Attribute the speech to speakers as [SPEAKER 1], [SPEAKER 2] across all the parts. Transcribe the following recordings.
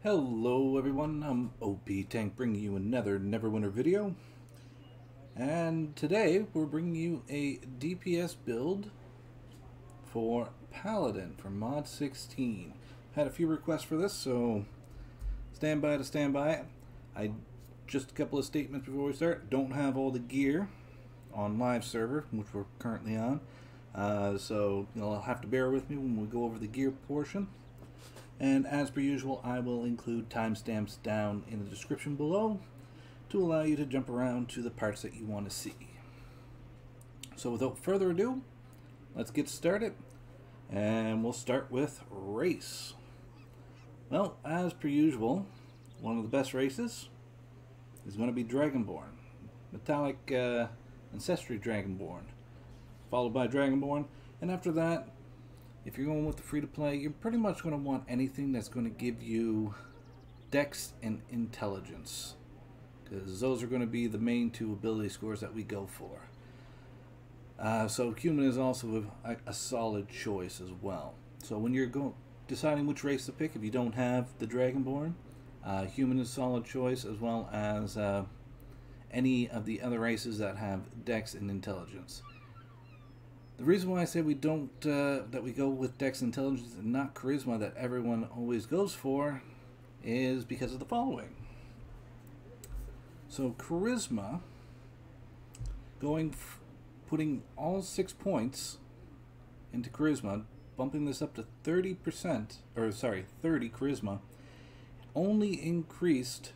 [SPEAKER 1] Hello everyone, I'm OP Tank bringing you another Neverwinter video. And today we're bringing you a DPS build for Paladin for mod 16. Had a few requests for this, so stand by to stand by. Just a couple of statements before we start. Don't have all the gear on live server, which we're currently on. So you'll have to bear with me when we go over the gear portion. And as per usual, I will include timestamps down in the description below to allow you to jump around to the parts that you want to see. So without further ado, let's get started. And we'll start with race. Well, as per usual, one of the best races is going to be Dragonborn. Metallic Ancestry Dragonborn. Followed by Dragonborn. And after that, if you're going with the free-to-play, you're pretty much going to want anything that's going to give you Dex and Intelligence, because those are going to be the main two ability scores that we go for. So Human is also a solid choice as well. So when you're deciding which race to pick, if you don't have the Dragonborn, Human is a solid choice, as well as any of the other races that have Dex and Intelligence. The reason why I say we don't that we go with Dex Intelligence and not Charisma that everyone always goes for is because of the following. So Charisma, putting all 6 points into Charisma, bumping this up to 30%, or sorry, 30 Charisma, only increased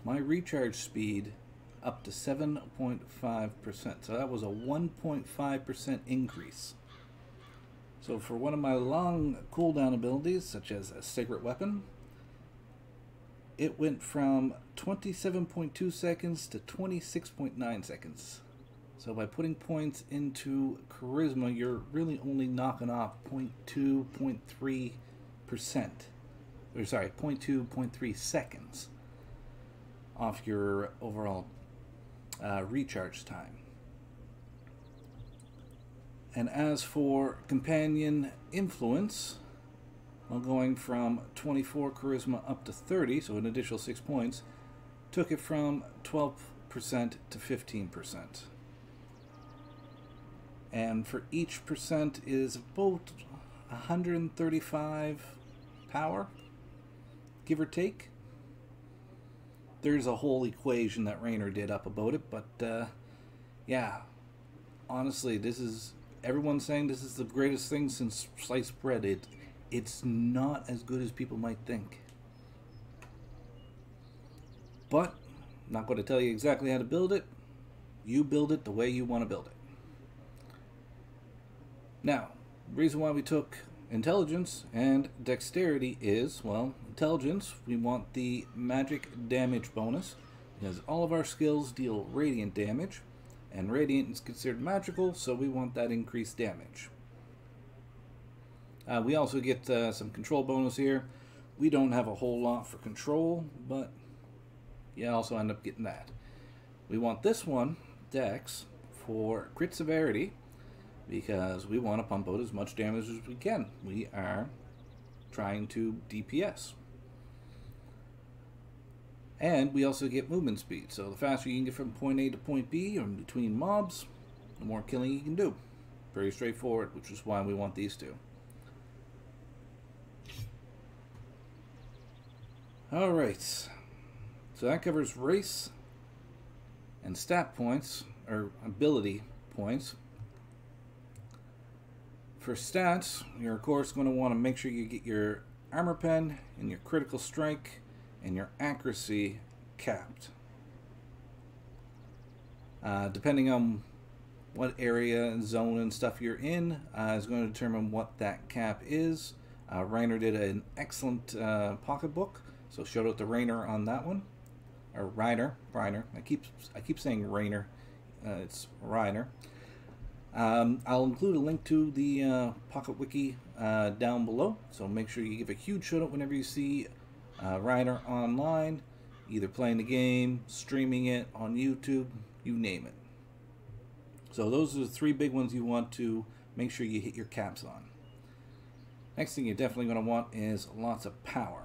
[SPEAKER 1] my recharge speed up to 7.5%. So that was a 1.5% increase. So for one of my long cooldown abilities, such as a Sacred Weapon, it went from 27.2 seconds to 26.9 seconds. So by putting points into Charisma, you're really only knocking off 0.2, 0.3%. Or sorry, 0.2, 0.3 seconds off your overall recharge time. And as for Companion Influence, well, going from 24 Charisma up to 30, so an additional 6 points, took it from 12% to 15%. And for each percent is about 135 power, give or take. There's a whole equation that Rainer did up about it, but yeah, honestly, everyone's saying this is the greatest thing since sliced bread. It's not as good as people might think. But I'm not going to tell you exactly how to build it. You build it the way you want to build it. Now, the reason why we took Intelligence and Dexterity is, well, Intelligence, we want the magic damage bonus, because all of our skills deal radiant damage, and radiant is considered magical, so we want that increased damage. We also get some control bonus here. We don't have a whole lot for control, but you also end up getting that. We want this one, Dex, for crit severity, because we want to pump out as much damage as we can. We are trying to DPS. And we also get movement speed. So the faster you can get from point A to point B, or in between mobs, the more killing you can do. Very straightforward, which is why we want these two. Alright. So that covers race and stat points, or ability points. For stats, you're of course going to want to make sure you get your armor pen and your critical strike and your accuracy capped. Depending on what area and zone and stuff you're in, is going to determine what that cap is. Rainer did an excellent pocketbook, so shout out to Rainer on that one. Or Reiner. I keep saying Rainer. It's Rainer. I'll include a link to the Pocket Wiki down below, so make sure you give a huge shout out whenever you see Rainer online, either playing the game, streaming it on YouTube, you name it. So those are the 3 big ones you want to make sure you hit your caps on. Next thing you're definitely going to want is lots of power.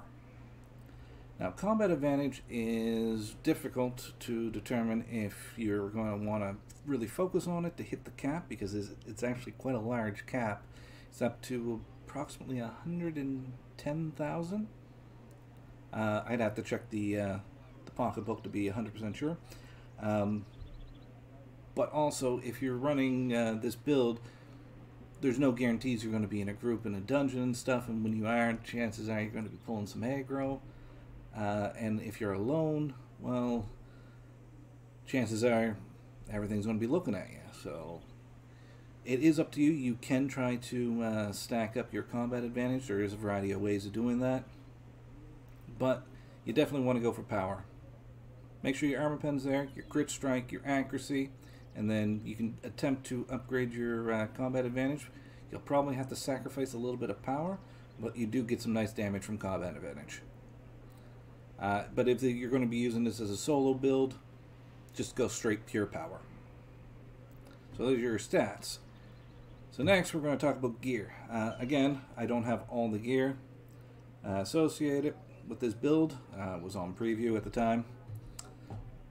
[SPEAKER 1] Now, combat advantage is difficult to determine if you're going to want to really focus on it to hit the cap, because it's actually quite a large cap. It's up to approximately 110,000. I'd have to check the pocketbook to be 100% sure. But also, if you're running this build, there's no guarantees you're going to be in a group in a dungeon and stuff, and when you are, chances are you're going to be pulling some aggro. And if you're alone, well, chances are everything's going to be looking at you. So it is up to you. You can try to stack up your combat advantage. There is a variety of ways of doing that. But you definitely want to go for power. Make sure your armor pen's there, your crit strike, your accuracy, and then you can attempt to upgrade your combat advantage. You'll probably have to sacrifice a little bit of power, but you do get some nice damage from combat advantage. But if you're going to be using this as a solo build, just go straight pure power. So those are your stats. So next we're going to talk about gear. Again, I don't have all the gear associated with this build. It was on preview at the time.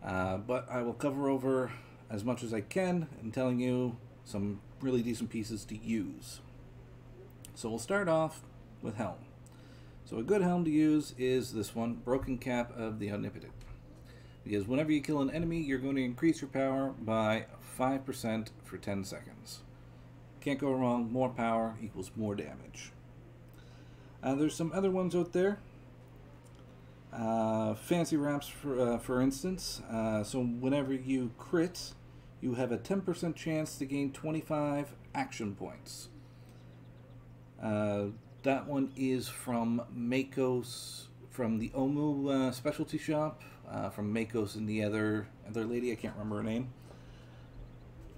[SPEAKER 1] But I will cover over as much as I can in telling you some really decent pieces to use. So we'll start off with helm. So a good helm to use is this one, Broken Cap of the Omnipotent. Because whenever you kill an enemy, you're going to increase your power by 5% for 10 seconds. Can't go wrong, more power equals more damage. There's some other ones out there. Fancy Wraps, for instance. So whenever you crit, you have a 10% chance to gain 25 action points. That one is from Makos, from the Omu specialty shop, from Makos and the other lady, I can't remember her name.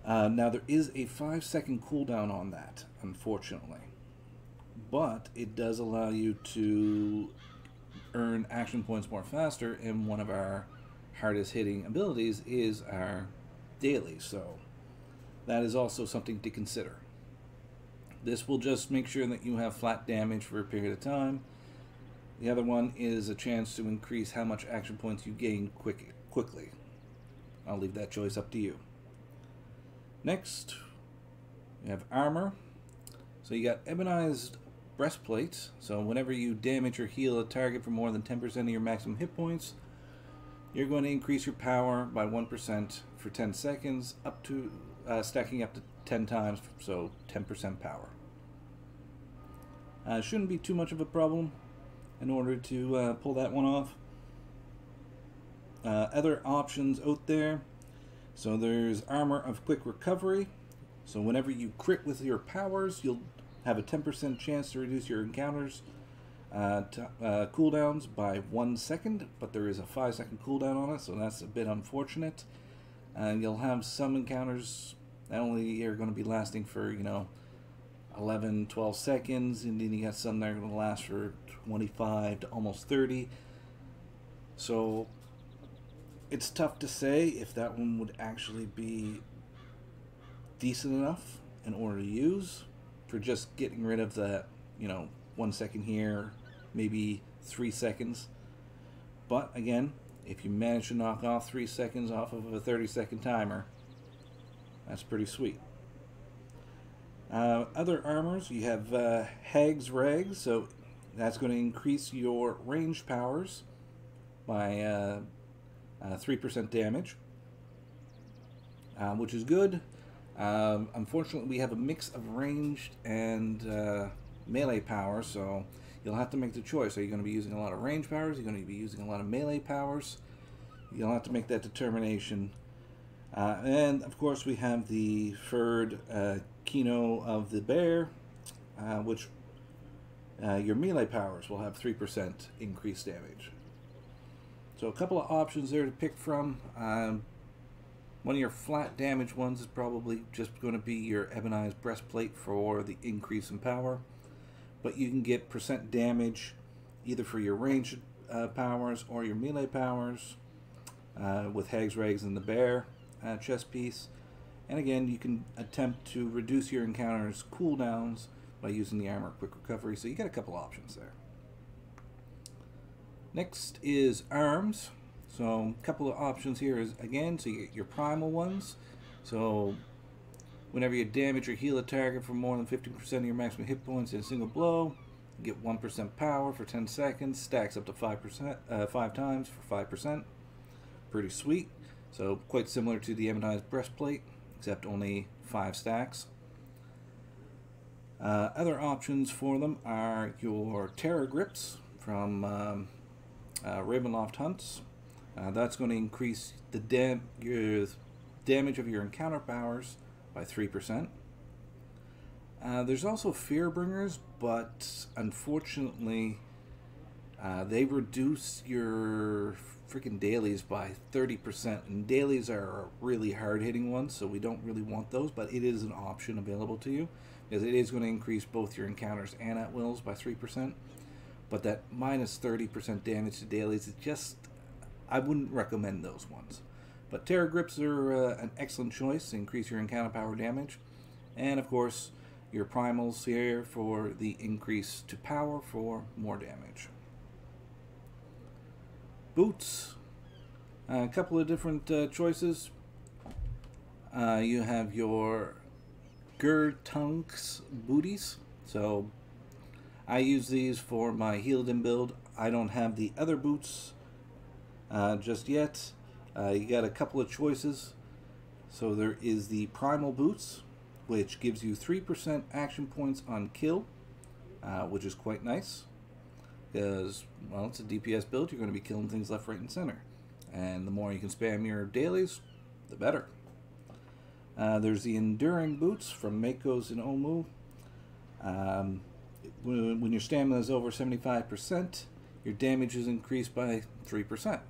[SPEAKER 1] Now there is a 5-second cooldown on that, unfortunately. But it does allow you to earn action points more faster, and one of our hardest hitting abilities is our daily, so that is also something to consider. This will just make sure that you have flat damage for a period of time. The other one is a chance to increase how much action points you gain quickly. I'll leave that choice up to you. Next, we have armor. So you got Ebonized Breastplate. So whenever you damage or heal a target for more than 10% of your maximum hit points, you're going to increase your power by 1% for 10 seconds, up to stacking up to 10 times, so 10% power. Shouldn't be too much of a problem in order to pull that one off. Other options out there. So there's Armor of Quick Recovery. So whenever you crit with your powers, you'll have a 10% chance to reduce your encounters cooldowns by 1 second, but there is a 5-second cooldown on it, so that's a bit unfortunate. And you'll have some encounters that only are going to be lasting for, 11, 12 seconds, and then you got some that are going to last for 25 to almost 30. So it's tough to say if that one would actually be decent enough in order to use for just getting rid of that, 1 second here, maybe 3 seconds. But again, if you manage to knock off 3 seconds off of a 30-second timer, that's pretty sweet. Other armors, you have Hag's Rags, so that's going to increase your ranged powers by 3% damage, which is good. Unfortunately, we have a mix of ranged and melee power, so you'll have to make the choice. Are you going to be using a lot of range powers? Are you going to be using a lot of melee powers? You'll have to make that determination. And of course we have the furred Kino of the Bear, which your melee powers will have 3% increased damage. So a couple of options there to pick from. One of your flat damage ones is probably just going to be your Ebonized Breastplate for the increase in power. But you can get percent damage either for your ranged powers or your melee powers with Hag's Rags and the Bear chest piece. And again, you can attempt to reduce your encounter's cooldowns by using the Armor Quick Recovery. So you get a couple options there. Next is arms. So a couple of options here is, again, so you get your primal ones. So whenever you damage or heal a target for more than 50% of your maximum hit points in a single blow, you get 1% power for 10 seconds, stacks up to 5 times for 5%. Pretty sweet. So quite similar to the Ebonized Breastplate, except only 5 stacks. Other options for them are your Terror Grips from Ravenloft Hunts. That's going to increase the your damage of your encounter powers by 3%. There's also Fearbringers, but unfortunately they reduce your freaking dailies by 30%, and dailies are really hard-hitting ones, so we don't really want those, but it is an option available to you, because it is going to increase both your encounters and at wills by 3%, but that minus 30% damage to dailies is just, I wouldn't recommend those ones. But Terror Grips are an excellent choice to increase your encounter power damage, and of course your primals here for the increase to power for more damage. Boots, a couple of different choices. You have your Gurtunks booties. So I use these for my healed in build. I don't have the other boots just yet. You got a couple of choices. So there is the Primal Boots, which gives you 3% action points on kill, which is quite nice. Because, well, it's a DPS build, you're going to be killing things left, right, and center. And the more you can spam your dailies, the better. There's the Enduring Boots from Mako's and Omu. When your stamina is over 75%, your damage is increased by 3%.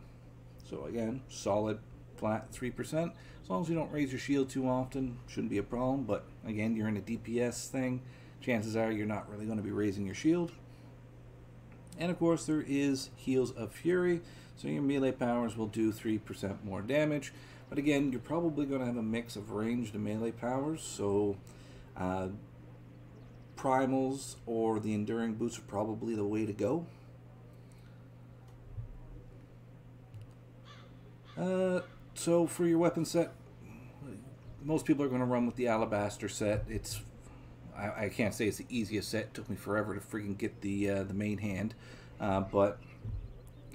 [SPEAKER 1] So again, solid, flat 3%. As long as you don't raise your shield too often, shouldn't be a problem. But again, you're in a DPS thing. Chances are you're not really going to be raising your shield. And of course there is Heals of Fury, so your melee powers will do 3% more damage. But again, you're probably going to have a mix of ranged and melee powers, so primals or the Enduring Boots are probably the way to go. So for your weapon set, most people are going to run with the Alabaster set. It's I can't say it's the easiest set. It took me forever to freaking get the main hand, but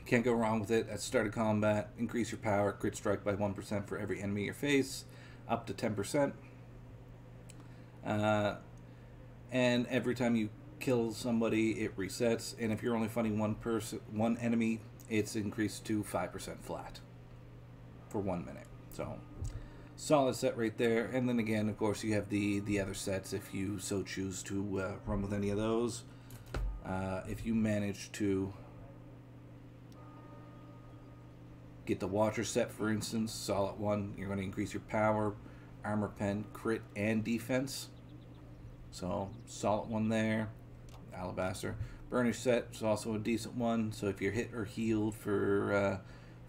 [SPEAKER 1] can't go wrong with it. At start of combat, increase your power, crit strike by 1% for every enemy you face, up to 10%. And every time you kill somebody, it resets. And if you're only fighting one enemy, it's increased to 5% flat for 1 minute. So solid set right there. And then again, of course, you have the other sets if you so choose to run with any of those. If you manage to get the Watcher set, for instance, solid one, you're going to increase your power, armor pen, crit, and defense. So solid one there. Alabaster. Burnish set is also a decent one. So if you're hit or healed for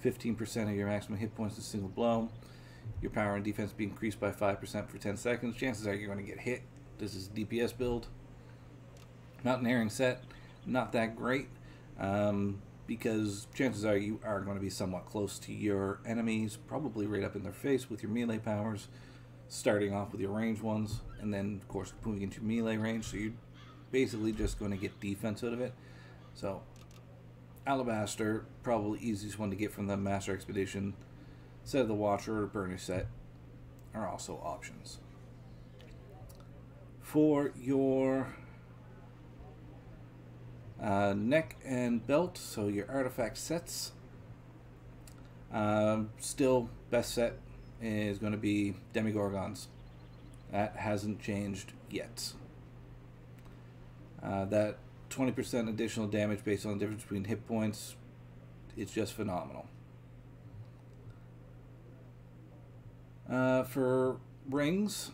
[SPEAKER 1] 15% of your maximum hit points in a single blow, your power and defense be increased by 5% for 10 seconds. Chances are you're going to get hit. This is DPS build. Mountaineering set, not that great, because chances are you are going to be somewhat close to your enemies, probably right up in their face with your melee powers, starting off with your ranged ones, and then of course moving into melee range, so you're basically just going to get defense out of it. So Alabaster, probably easiest one to get from the Master Expedition. Set of the Watcher or Burnish set are also options. For your neck and belt, so your artifact sets, still best set is going to be Demigorgons. That hasn't changed yet. That 20% additional damage based on the difference between hit points, it's just phenomenal. For rings,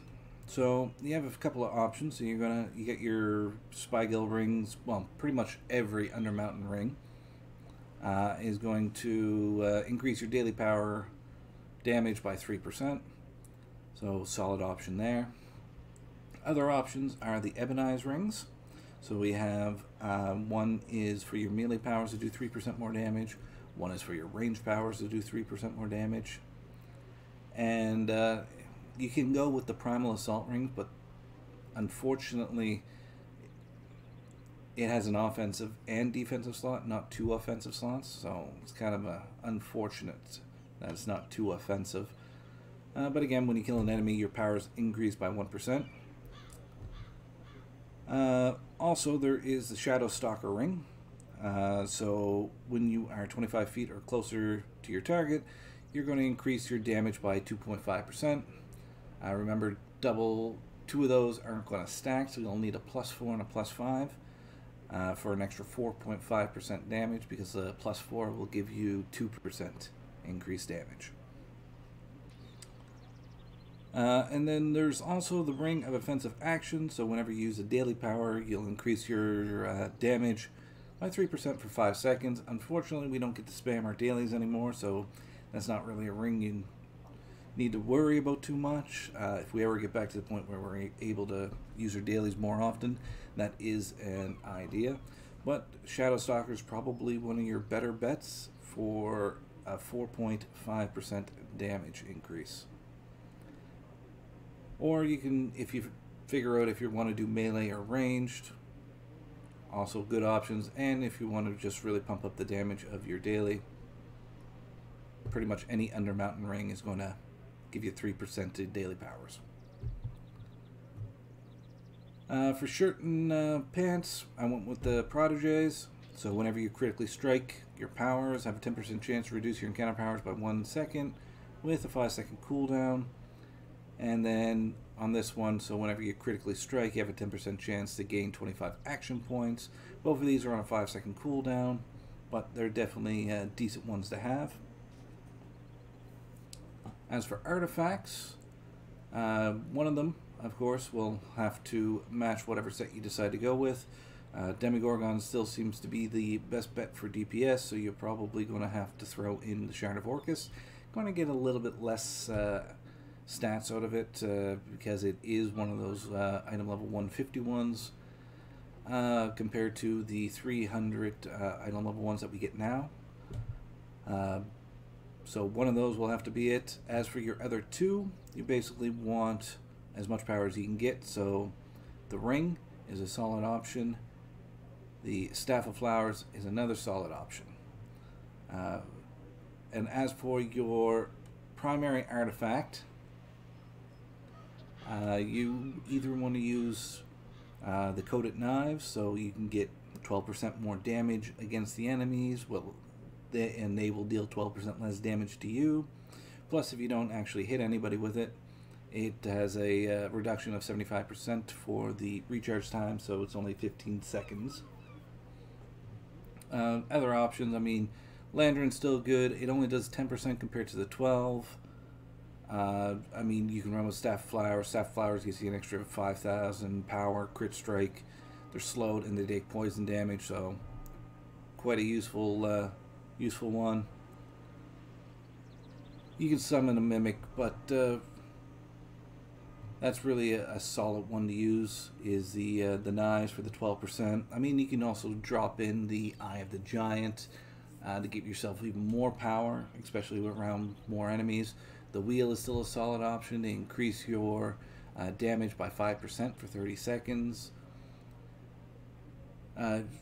[SPEAKER 1] so you have a couple of options. So you get your Spygill rings. Well, pretty much every Undermountain ring is going to increase your daily power damage by 3%. So solid option there. Other options are the Ebonized rings. So we have one is for your melee powers to do 3% more damage. One is for your ranged powers to do 3% more damage. And you can go with the primal assault rings, but unfortunately it has an offensive and defensive slot, not two offensive slots. So it's kind of unfortunate that it's not too offensive. But again, when you kill an enemy, your powers increase by 1%. Also, there is the Shadow Stalker ring. So when you are 25 feet or closer to your target, you're going to increase your damage by 2.5%. Remember, two of those aren't going to stack, so you'll need a +4 and a +5 for an extra 4.5% damage, because the +4 will give you 2% increased damage. And then there's also the Ring of Offensive Action, so whenever you use a daily power, you'll increase your damage by 3% for 5 seconds. Unfortunately, we don't get to spam our dailies anymore, so that's not really a ring you need to worry about too much. If we ever get back to the point where we're able to use our dailies more often, that is an idea. But Shadow Stalker is probably one of your better bets for a 4.5% damage increase. Or you can, if you figure out if you want to do melee or ranged, also good options. And if you want to just really pump up the damage of your daily, pretty much any Undermountain ring is going to give you 3% to daily powers. For shirt and pants, I went with the Protégés. So whenever you critically strike, your powers have a 10% chance to reduce your encounter powers by 1 second with a 5-second cooldown. And then on this one, so whenever you critically strike, you have a 10% chance to gain 25 action points. Both of these are on a 5-second cooldown, but they're definitely decent ones to have. As for artifacts, one of them, of course, will have to match whatever set you decide to go with. Demogorgon still seems to be the best bet for DPS, so you're probably going to have to throw in the Shard of Orcus. Going to get a little bit less stats out of it because it is one of those item level 150 ones compared to the 300 item level ones that we get now. So one of those will have to be it. As for your other two, you basically want as much power as you can get. So the ring is a solid option. The Staff of Flowers is another solid option. And as for your primary artifact, you either want to use the Coated Knives, so you can get 12% more damage against the enemies, and they will deal 12% less damage to you. Plus, if you don't actually hit anybody with it, it has a reduction of 75% for the recharge time, so it's only 15 seconds. Other options, I mean, Lantern's still good. It only does 10% compared to the 12. I mean, you can run with Staff of Flowers. Staff of Flowers gives you an extra 5,000 power, crit strike. They're slowed and they take poison damage, so quite a useful one. You can summon a Mimic, but that's really a solid one to use, is the knives for the 12%. I mean, you can also drop in the Eye of the Giant to give yourself even more power, especially around more enemies. The wheel is still a solid option to increase your damage by 5% for 30 seconds.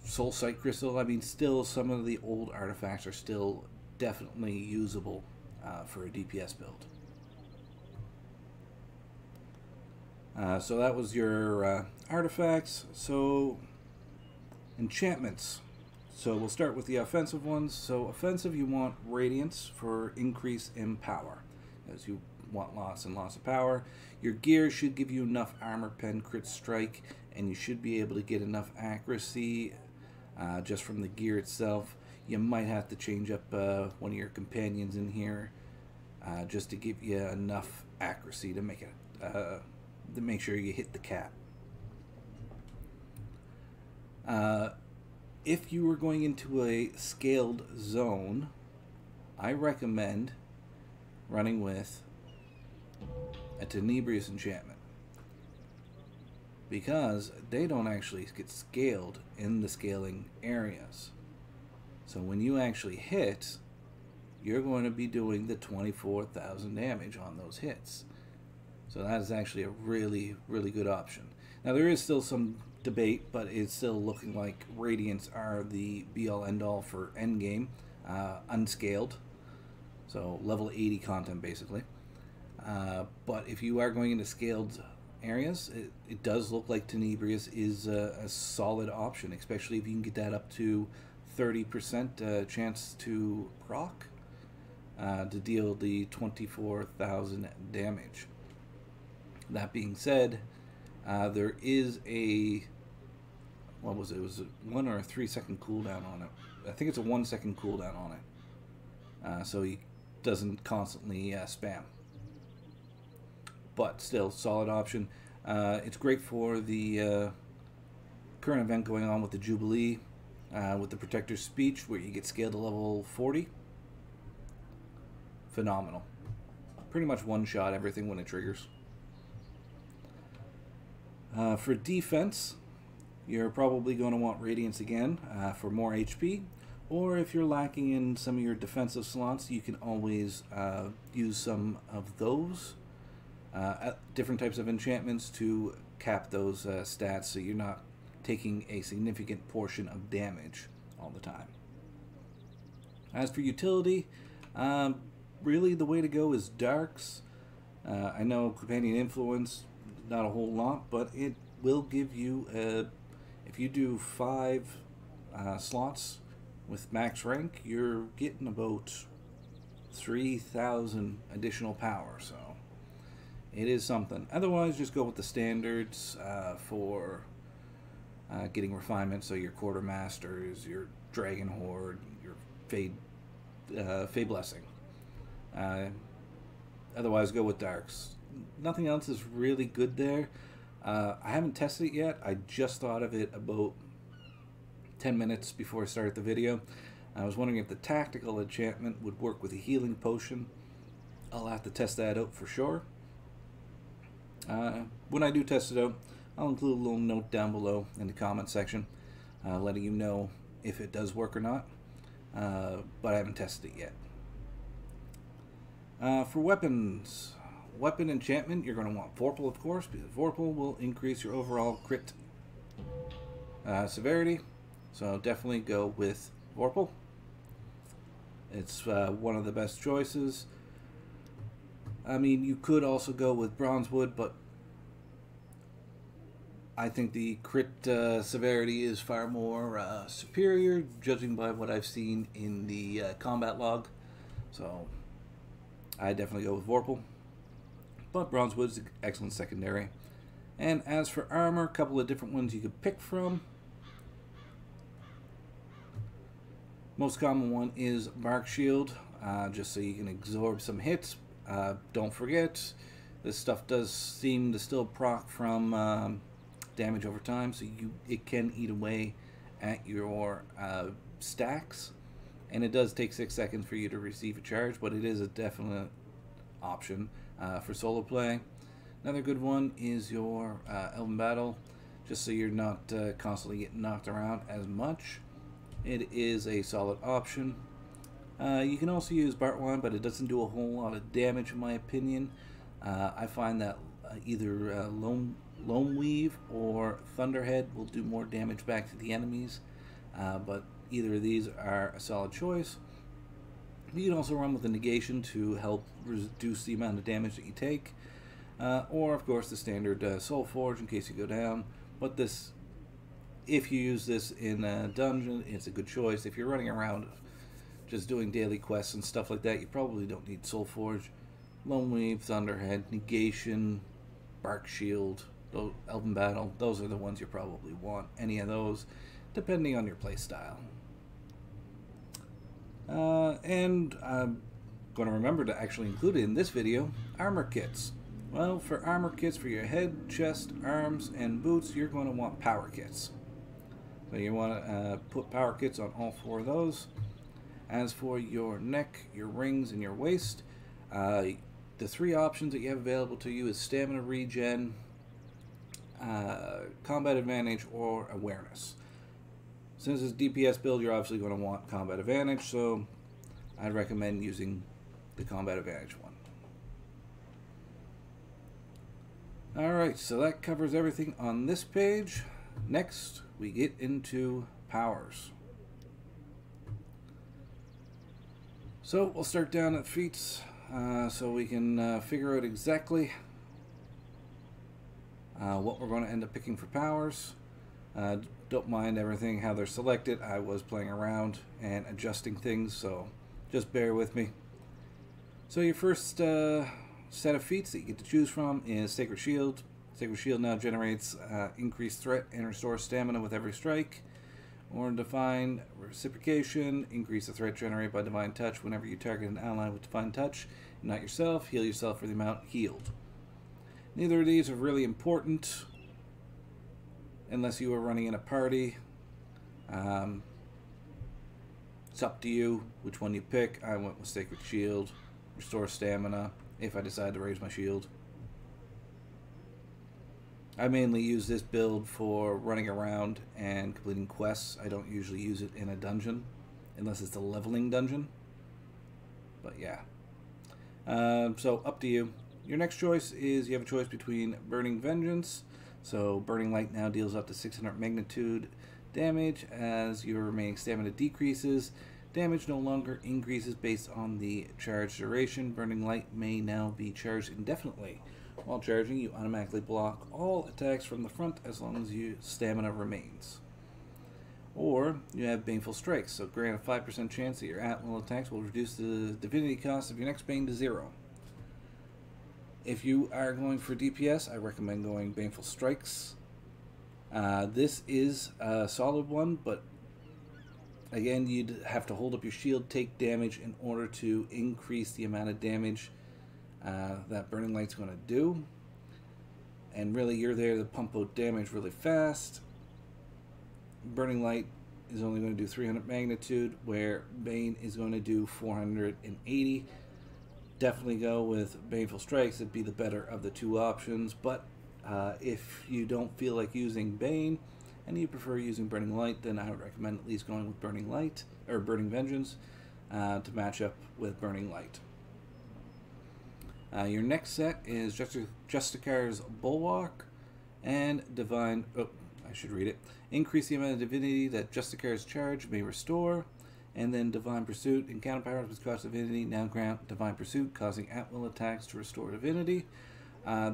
[SPEAKER 1] Soul Sight Crystal, I mean, still some of the old artifacts are still definitely usable for a DPS build. So that was your artifacts. So enchantments. So we'll start with the offensive ones. So offensive, you want Radiance for increase in power, as you want lots and lots of power. Your gear should give you enough armor, pen, crit strike, and you should be able to get enough accuracy just from the gear itself. You might have to change up one of your companions in here just to give you enough accuracy to make it to make sure you hit the cap. If you were going into a scaled zone, I recommend running with a Tenebrious enchantment. because they don't actually get scaled in the scaling areas. So when you actually hit, you're going to be doing the 24,000 damage on those hits. So that is actually a really, really good option. Now there is still some debate, but it's still looking like Radiants are the be-all end-all for endgame, unscaled. So level 80 content basically. But if you are going into scaled areas, it does look like Tenebrious is a solid option, especially if you can get that up to 30% chance to proc to deal the 24,000 damage. That being said, there is a, what was it? It was a 1 or a 3 second cooldown on it. I think it's a 1 second cooldown on it, so he doesn't constantly spam. But still, solid option. It's great for the current event going on with the Jubilee, with the Protector's Speech, where you get scaled to level 40. Phenomenal. Pretty much one-shot everything when it triggers. For defense, you're probably going to want Radiance again for more HP, or if you're lacking in some of your defensive slots, you can always use some of those different types of enchantments to cap those stats, so you're not taking a significant portion of damage all the time. As for utility, really the way to go is Darks. I know Companion Influence, not a whole lot, but it will give you, if you do 5 slots with max rank, you're getting about 3,000 additional power, so it is something. Otherwise, just go with the standards for getting refinement, so your Quartermasters, your Dragon Horde, your Fey Blessing. Otherwise, go with Darks. Nothing else is really good there. I haven't tested it yet. I just thought of it about 10 minutes before I started the video. I was wondering if the tactical enchantment would work with a healing potion. I'll have to test that out for sure. When I do test it out, I'll include a little note down below in the comment section letting you know if it does work or not, but I haven't tested it yet. For weapons, weapon enchantment, you're going to want Vorpal, of course, because Vorpal will increase your overall crit severity, so definitely go with Vorpal. It's one of the best choices. I mean, you could also go with Bronzewood, but I think the crit severity is far more superior, judging by what I've seen in the combat log. So I definitely go with Vorpal. But Bronzewood is an excellent secondary. And as for armor, a couple of different ones you could pick from. Most common one is Bark Shield, just so you can absorb some hits. Don't forget, this stuff does seem to still proc from damage over time, so it can eat away at your stacks, and it does take 6 seconds for you to receive a charge, but it is a definite option for solo play. Another good one is your Elven Battle, just so you're not constantly getting knocked around as much. It is a solid option. You can also use Bartwine, but it doesn't do a whole lot of damage in my opinion. I find that either Lone Weave or Thunderhead will do more damage back to the enemies, but either of these are a solid choice. You can also run with the negation to help reduce the amount of damage that you take, or of course the standard Soul Forge in case you go down. But this, if you use this in a dungeon, it's a good choice. If you're running around just doing daily quests and stuff like that, you probably don't need Soul Forge. Lone Weave, Thunderhead, Negation, Bark Shield, Elven Battle, those are the ones you probably want. Any of those, depending on your playstyle. And I'm going to remember to actually include it in this video, armor kits. Well, for armor kits for your head, chest, arms, and boots, you're going to want power kits. So you want to put power kits on all 4 of those. As for your neck, your rings, and your waist, the 3 options that you have available to you is stamina regen, combat advantage, or awareness. Since it's DPS build, you're obviously going to want combat advantage, so I'd recommend using the combat advantage one. Alright, so that covers everything on this page. Next, we get into powers. So we'll start down at Feats so we can figure out exactly what we're going to end up picking for powers. Don't mind everything, how they're selected. I was playing around and adjusting things, so just bear with me. So your first set of feats that you get to choose from is Sacred Shield. Sacred Shield now generates increased threat and restores stamina with every strike. Or Divine Reciprocation, increase the threat generated by Divine Touch whenever you target an ally with Divine Touch, and not yourself. Heal yourself for the amount healed. Neither of these are really important unless you are running in a party. It's up to you which one you pick. I went with Sacred Shield. Restore stamina if I decide to raise my shield. I mainly use this build for running around and completing quests. I don't usually use it in a dungeon unless it's a leveling dungeon. But yeah. So up to you. Your next choice is you have a choice between Burning Vengeance. So Burning Light now deals up to 600 magnitude damage as your remaining stamina decreases. Damage no longer increases based on the charge duration. Burning Light may now be charged indefinitely. While charging, you automatically block all attacks from the front as long as your stamina remains. Or you have Baneful Strikes, so grant a 5% chance that your at-will attacks will reduce the divinity cost of your next Bane to 0. If you are going for DPS, I recommend going Baneful Strikes. This is a solid one, but again, you'd have to hold up your shield, take damage in order to increase the amount of damage that Burning Light's going to do. And really, you're there to pump out damage really fast. Burning Light is only going to do 300 magnitude, where Bane is going to do 480. Definitely go with Baneful Strikes. It'd be the better of the two options. But if you don't feel like using Bane and you prefer using Burning Light, then I would recommend at least going with Burning Light or Burning Vengeance to match up with Burning Light. Your next set is Justicar's Bulwark and Divine... Oh, I should read it. Increase the amount of divinity that Justicar's charge may restore. And then Divine Pursuit. Encounter powers with cost divinity now grant Divine Pursuit, causing at-will attacks to restore divinity.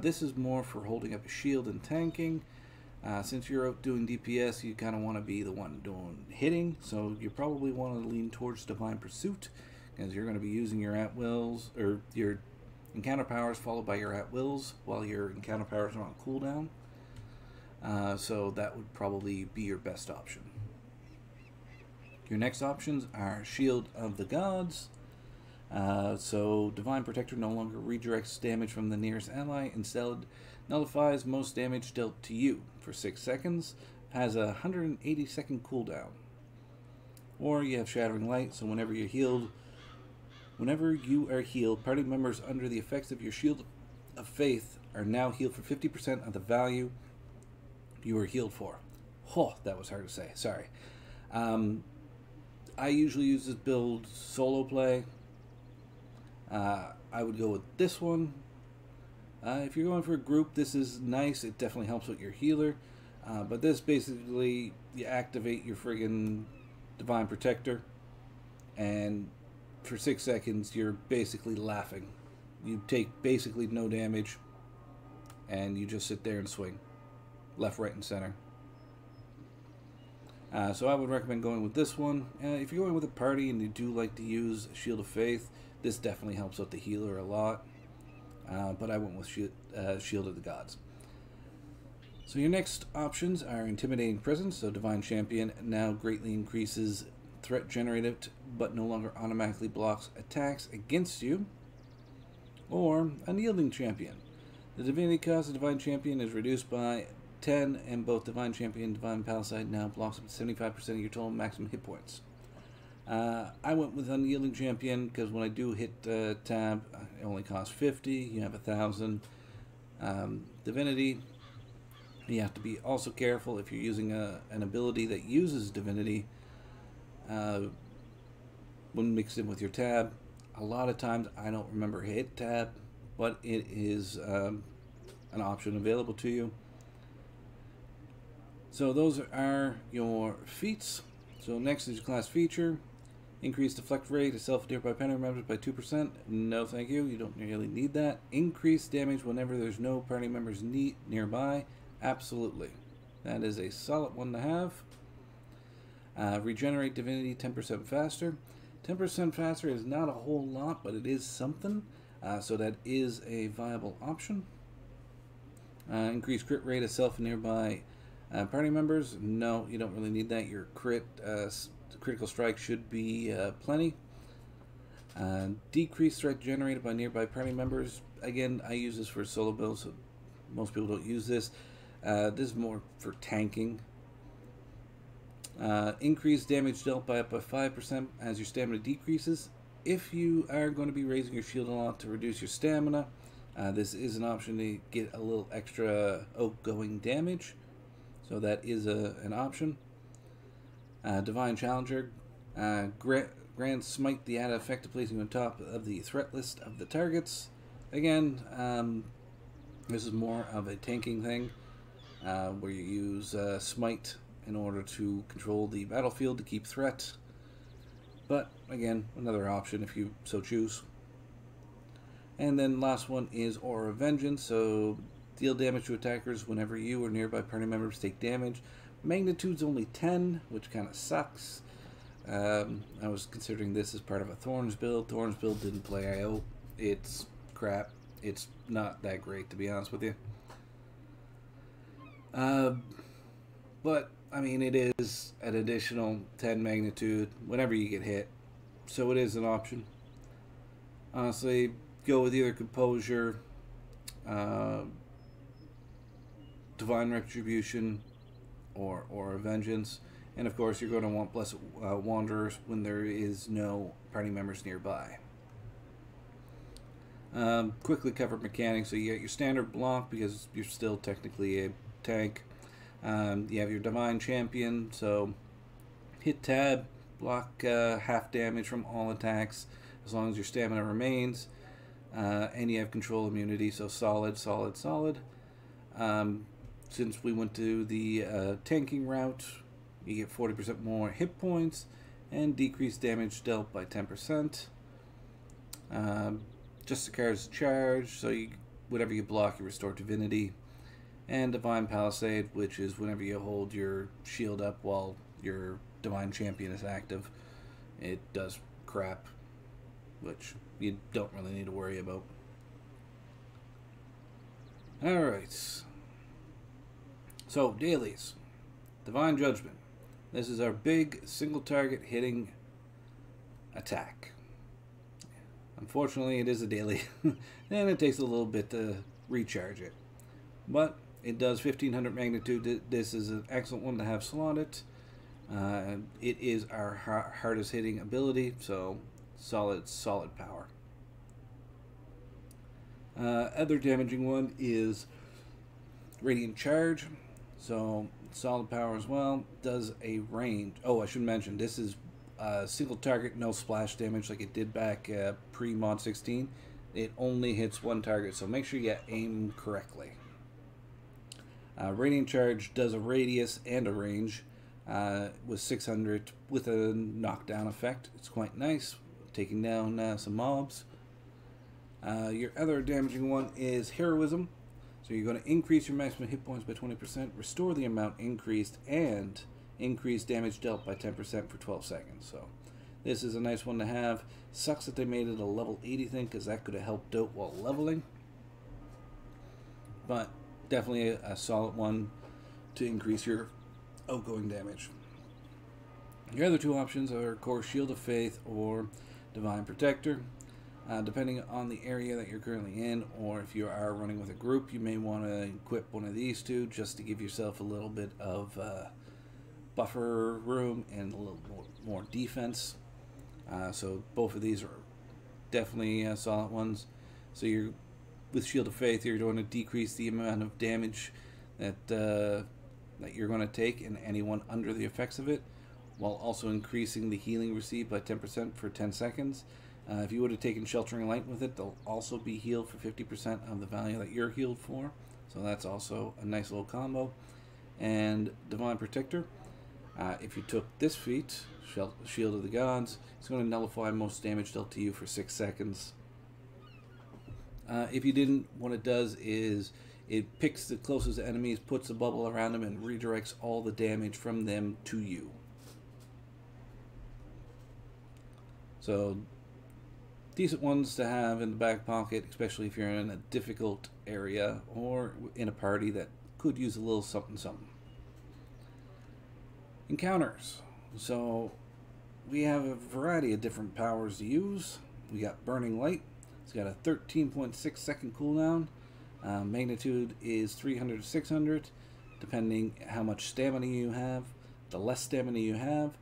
[SPEAKER 1] This is more for holding up a shield and tanking. Since you're out doing DPS, you kind of want to be the one doing hitting. So you probably want to lean towards Divine Pursuit, because you're going to be using your at-wills, or your encounter powers followed by your at-wills while your encounter powers are on cooldown. So that would probably be your best option. Your next options are Shield of the Gods. So Divine Protector no longer redirects damage from the nearest ally. Instead, nullifies most damage dealt to you for 6 seconds. Has a 180 second cooldown. Or you have Shattering Light, so whenever you are healed, party members under the effects of your Shield of Faith are now healed for 50% of the value you were healed for. Oh, that was hard to say. Sorry. I usually use this build solo play. I would go with this one. If you're going for a group, this is nice. It definitely helps with your healer. But this basically, you activate your friggin' Divine Protector, and for 6 seconds, you're basically laughing. You take basically no damage, and you just sit there and swing. Left, right, and center. So I would recommend going with this one. If you're going with a party and you do like to use Shield of Faith, this definitely helps out the healer a lot. But I went with Shield of the Gods. So your next options are Intimidating Presence. So Divine Champion now greatly increases threat generated, but no longer automatically blocks attacks against you. Or Unyielding Champion. The divinity cost of Divine Champion is reduced by 10, and both Divine Champion and Divine Palisade now blocks up to 75% of your total maximum hit points. I went with Unyielding Champion because when I do hit tab, it only costs 50. You have 1,000 divinity. You have to be also careful if you're using an ability that uses divinity when mixed in with your tab. A lot of times I don't remember hit tab, but it is an option available to you. So those are your feats. So next is your class feature. Increase deflect rate of self nearby party members by 2%. No thank you, you don't really need that. Increase damage whenever there's no party members nearby. Absolutely. That is a solid one to have. Regenerate divinity 10% faster. 10% faster is not a whole lot, but it is something. So that is a viable option. Increase crit rate of self and nearby party members. No, you don't really need that. Your critical strike should be plenty. Decrease threat generated by nearby party members. Again, I use this for solo builds, so most people don't use this. This is more for tanking. Increase damage dealt by up by 5% as your stamina decreases. If you are going to be raising your shield a lot to reduce your stamina, this is an option to get a little extra outgoing damage. So that is an option. Divine Challenger. Grant Smite the added effect of placing on top of the threat list of the targets. Again, this is more of a tanking thing, where you use Smite in order to control the battlefield to keep threat. But again, another option if you so choose. And then last one is Aura of Vengeance. So deal damage to attackers whenever you or nearby party members take damage. Magnitude's only 10, which kind of sucks. I was considering this as part of a Thorns build. Thorns build didn't play out. It's crap. It's not that great, to be honest with you. But, I mean, it is an additional 10 magnitude whenever you get hit. So it is an option. Honestly, go with either Composure, Divine Retribution, or Vengeance. And of course, you're going to want Blessed Wanderers when there is no party members nearby. Quickly cover mechanics. So you get your standard block because you're still technically a tank. You have your Divine Champion. So hit tab, block half damage from all attacks as long as your stamina remains. And you have control immunity. So solid. Since we went to the tanking route, you get 40% more hit points and decreased damage dealt by 10%. Just the card's charge, so whenever you block, you restore divinity. And Divine Palisade, which is whenever you hold your shield up while your Divine Champion is active. It does crap, which you don't really need to worry about. Alright. So, dailies. Divine Judgment. This is our big single target hitting attack. Unfortunately, it is a daily, and it takes a little bit to recharge it. But it does 1500 magnitude. This is an excellent one to have slotted. It is our hardest hitting ability, so solid power. Other damaging one is Radiant Charge. So solid power as well. Does a range. Oh, I should mention this is single target, no splash damage like it did back pre-mod 16. It only hits one target, so make sure you aim correctly. Radiant Charge does a radius and a range with 600 with a knockdown effect. It's quite nice, taking down some mobs. Your other damaging one is Heroism. So you're going to increase your maximum hit points by 20%, restore the amount increased, and increase damage dealt by 10% for 12 seconds. So this is a nice one to have. Sucks that they made it a level 80 thing, because that could have helped out while leveling. But definitely a solid one to increase your outgoing damage. Your other two options are, of course, Shield of Faith or Divine Protector. Depending on the area that you're currently in, or if you are running with a group, you may want to equip one of these two just to give yourself a little bit of buffer room and a little more defense. So both of these are definitely solid ones. So you're with Shield of Faith, you're going to decrease the amount of damage that you're going to take and anyone under the effects of it, while also increasing the healing received by 10% for 10 seconds. If you would have taken Sheltering Light with it, they'll also be healed for 50% of the value that you're healed for. So that's also a nice little combo. And Divine Protector, if you took this feat, Shield of the Gods, it's going to nullify most damage dealt to you for 6 seconds. If you didn't, what it does is it picks the closest enemies, puts a bubble around them, and redirects all the damage from them to you. So, decent ones to have in the back pocket, especially if you're in a difficult area or in a party that could use a little something something. Encounters. So, we have a variety of different powers to use. We got Burning Light. It's got a 13.6 second cooldown. Magnitude is 300 to 600, depending how much stamina you have. The less stamina you have,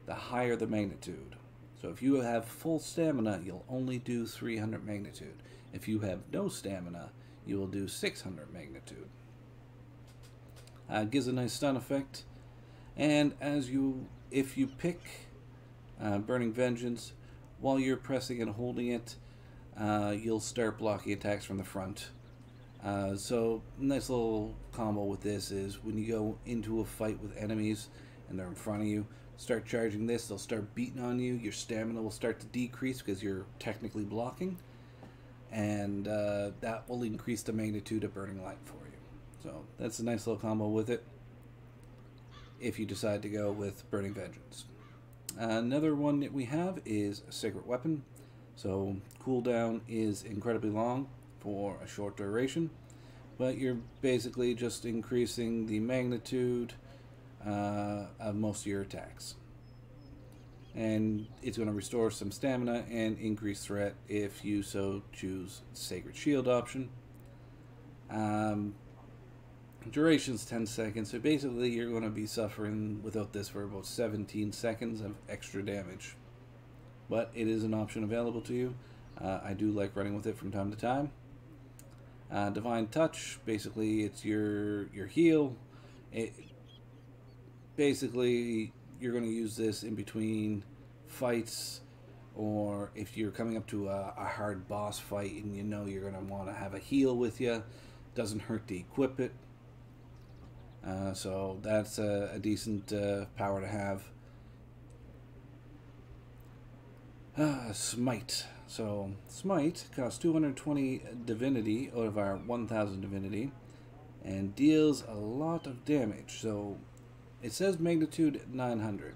[SPEAKER 1] the higher the magnitude. So if you have full stamina, you'll only do 300 magnitude. If you have no stamina, you will do 600 magnitude. Gives a nice stun effect. And if you pick Burning Vengeance, while you're pressing and holding it, you'll start blocking attacks from the front. So nice little combo with this is when you go into a fight with enemies and they're in front of you, start charging this, they'll start beating on you, your stamina will start to decrease because you're technically blocking, and that will increase the magnitude of Burning Light for you. So that's a nice little combo with it if you decide to go with Burning Vengeance. Another one that we have is a Sacred Weapon. So cooldown is incredibly long for a short duration, but you're basically just increasing the magnitude of most of your attacks. And it's going to restore some stamina and increase threat if you so choose Sacred Shield option. Duration's 10 seconds, so basically you're going to be suffering without this for about 17 seconds of extra damage. But it is an option available to you. I do like running with it from time to time. Divine Touch, basically it's your heal. Basically, you're going to use this in between fights, or if you're coming up to a hard boss fight and you know you're going to want to have a heal with you. Doesn't hurt to equip it. So that's a decent power to have. Smite. So Smite costs 220 divinity out of our 1000 divinity and deals a lot of damage. So it says magnitude 900.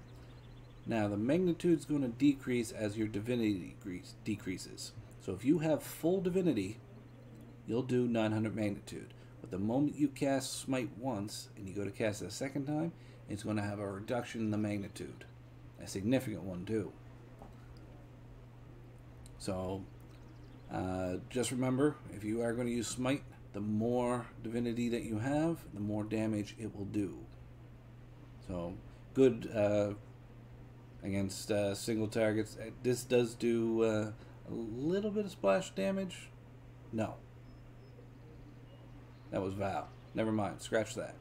[SPEAKER 1] Now the magnitude is going to decrease as your divinity decreases. So if you have full divinity, you'll do 900 magnitude. But the moment you cast Smite once and you go to cast it a second time, it's going to have a reduction in the magnitude. A significant one too. So just remember, if you are going to use Smite, the more divinity that you have, the more damage it will do. So good against single targets. This does do a little bit of splash damage. No. That was Val. Never mind. Scratch that.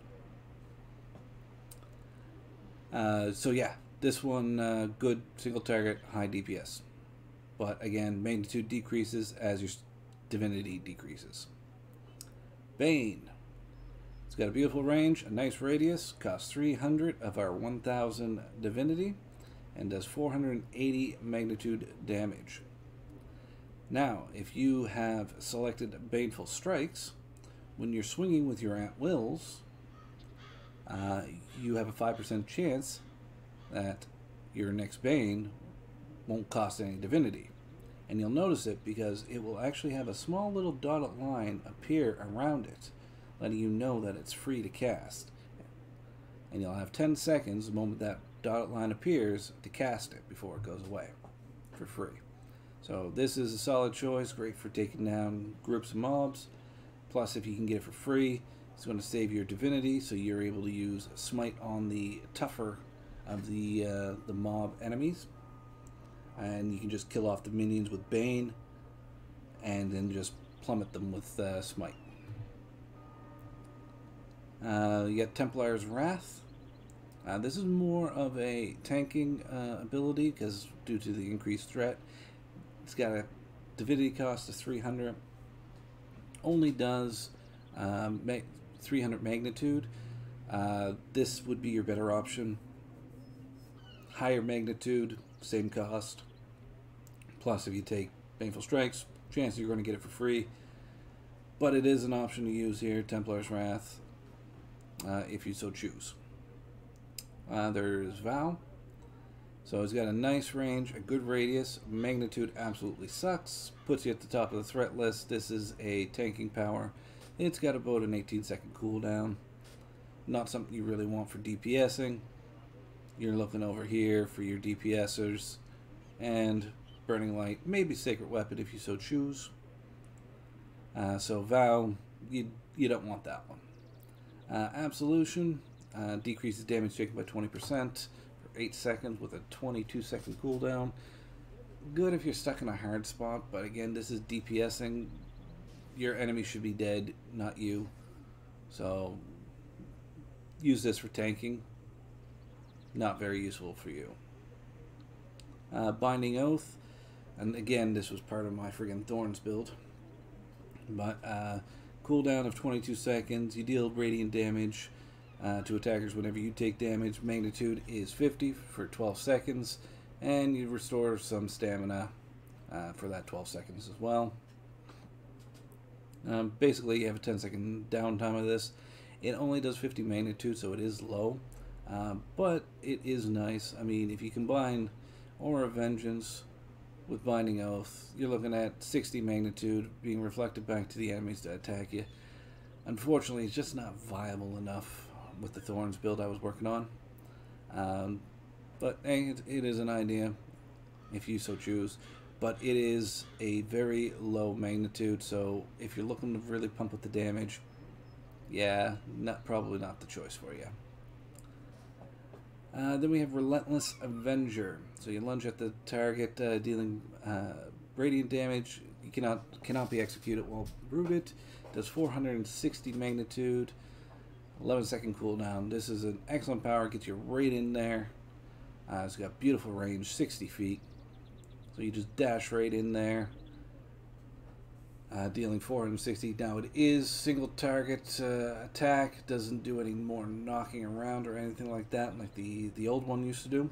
[SPEAKER 1] So yeah, this one good single target, high DPS. But again, magnitude decreases as your divinity decreases. Bane. It's got a beautiful range, a nice radius, costs 300 of our 1000 divinity, and does 480 magnitude damage. Now, if you have selected Baneful Strikes, when you're swinging with your at wills, you have a 5% chance that your next Bane won't cost any divinity. And you'll notice it because it will actually have a small little dotted line appear around it, letting you know that it's free to cast. And you'll have 10 seconds the moment that dotted line appears to cast it before it goes away for free. So this is a solid choice, great for taking down groups of mobs. Plus, if you can get it for free, it's going to save your divinity, so you're able to use Smite on the tougher of the mob enemies. And you can just kill off the minions with Bane, and then just plummet them with Smite. You got Templar's Wrath. This is more of a tanking ability because due to the increased threat, it's got a divinity cost of 300. Only does 300 magnitude. This would be your better option. Higher magnitude, same cost. Plus, if you take Baneful Strikes, chances you're going to get it for free. But it is an option to use here, Templar's Wrath, if you so choose. There's Vow. So it's got a nice range, a good radius. Magnitude absolutely sucks. Puts you at the top of the threat list. This is a tanking power. It's got about an 18-second cooldown. Not something you really want for DPSing. You're looking over here for your DPSers. And Burning Light, maybe Sacred Weapon if you so choose. So Vow, you don't want that one. Absolution decreases damage taken by 20% for 8 seconds with a 22-second cooldown. Good if you're stuck in a hard spot, but again, this is DPSing. Your enemy should be dead, not you. So use this for tanking. Not very useful for you. Binding Oath, and again, this was part of my friggin' Thorns build. But cooldown of 22 seconds. You deal radiant damage to attackers whenever you take damage. Magnitude is 50 for 12 seconds, and you restore some stamina for that 12 seconds as well. Basically, you have a 10-second downtime of this. It only does 50 magnitude, so it is low, but it is nice. I mean, if you combine Aura of Vengeance with Binding Oath, you're looking at 60 magnitude being reflected back to the enemies that attack you. Unfortunately, it's just not viable enough with the Thorns build I was working on. But hey, it is an idea if you so choose. But it is a very low magnitude, so if you're looking to really pump up the damage, yeah, probably not the choice for you. Then we have Relentless Avenger. So you lunge at the target, dealing radiant damage. You cannot be executed while rooted. Does 460 magnitude, 11-second cooldown. This is an excellent power. Gets you right in there. It's got beautiful range, 60 feet. So you just dash right in there. Dealing 460. Now it is single target attack. Doesn't do any more knocking around or anything like that, like the old one used to do.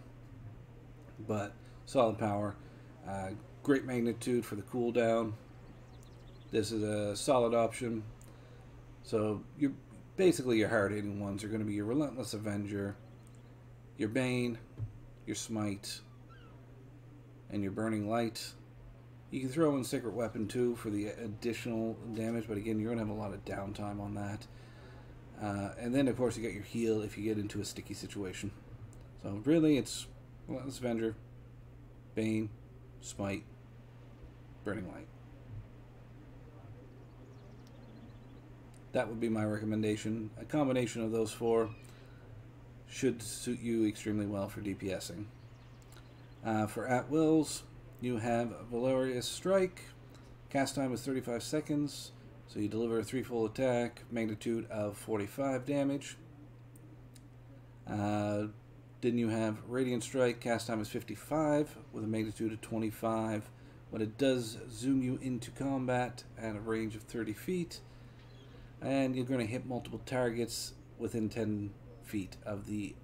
[SPEAKER 1] But solid power. Great magnitude for the cooldown. This is a solid option. So you're basically your hard hitting ones are going to be your Relentless Avenger, your Bane, your Smite, and your Burning Light. You can throw in Sacred Weapon too for the additional damage, but again, you're going to have a lot of downtime on that. And then, of course, you got your heal if you get into a sticky situation. So really, it's Relentless Avenger, Bane, Smite, Burning Light. That would be my recommendation. A combination of those four should suit you extremely well for DPSing. For at-wills, you have Valerious Strike. Cast time is 35 seconds, so you deliver a 3-full attack, magnitude of 45 damage. Then you have Radiant Strike. Cast time is 55 with a magnitude of 25. But it does zoom you into combat at a range of 30 feet. And you're going to hit multiple targets within 10 feet of the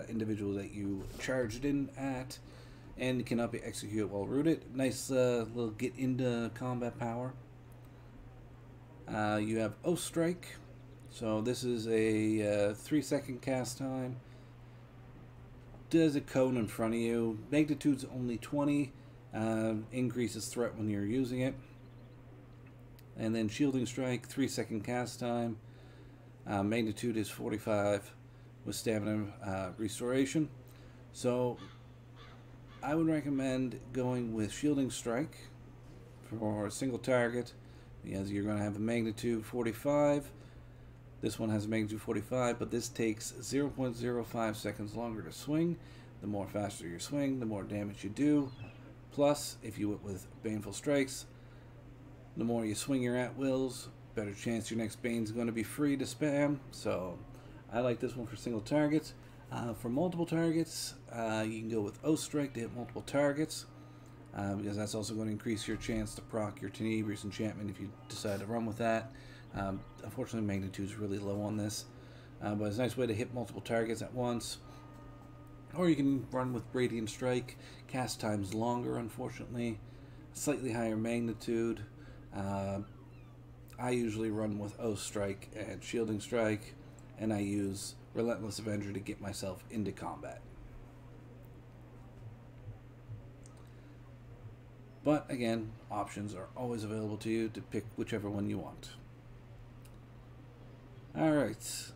[SPEAKER 1] individual that you charged in at. And cannot be executed while rooted. Nice little get into combat power. You have Oath Strike. So this is a 3-second cast time. Does a cone in front of you. Magnitude's only 20. Increases threat when you're using it. And then Shielding Strike, 3-second cast time. Magnitude is 45 with stamina restoration. So I would recommend going with Shielding Strike for a single target, because you're going to have a magnitude 45. This one has a magnitude 45, but this takes 0.05 seconds longer to swing. The more faster you swing, the more damage you do. Plus, if you went with Baneful Strikes, the more you swing your at-wills, better chance your next Bane's going to be free to spam. So I like this one for single targets. For multiple targets, you can go with O Strike to hit multiple targets, because that's also going to increase your chance to proc your Tenebrious Enchantment if you decide to run with that. Unfortunately, magnitude is really low on this, but it's a nice way to hit multiple targets at once. Or you can run with Radiant Strike. Cast time's longer, unfortunately. Slightly higher magnitude. I usually run with O Strike and Shielding Strike, and I use Relentless Avenger to get myself into combat. But again, options are always available to you to pick whichever one you want. Alright.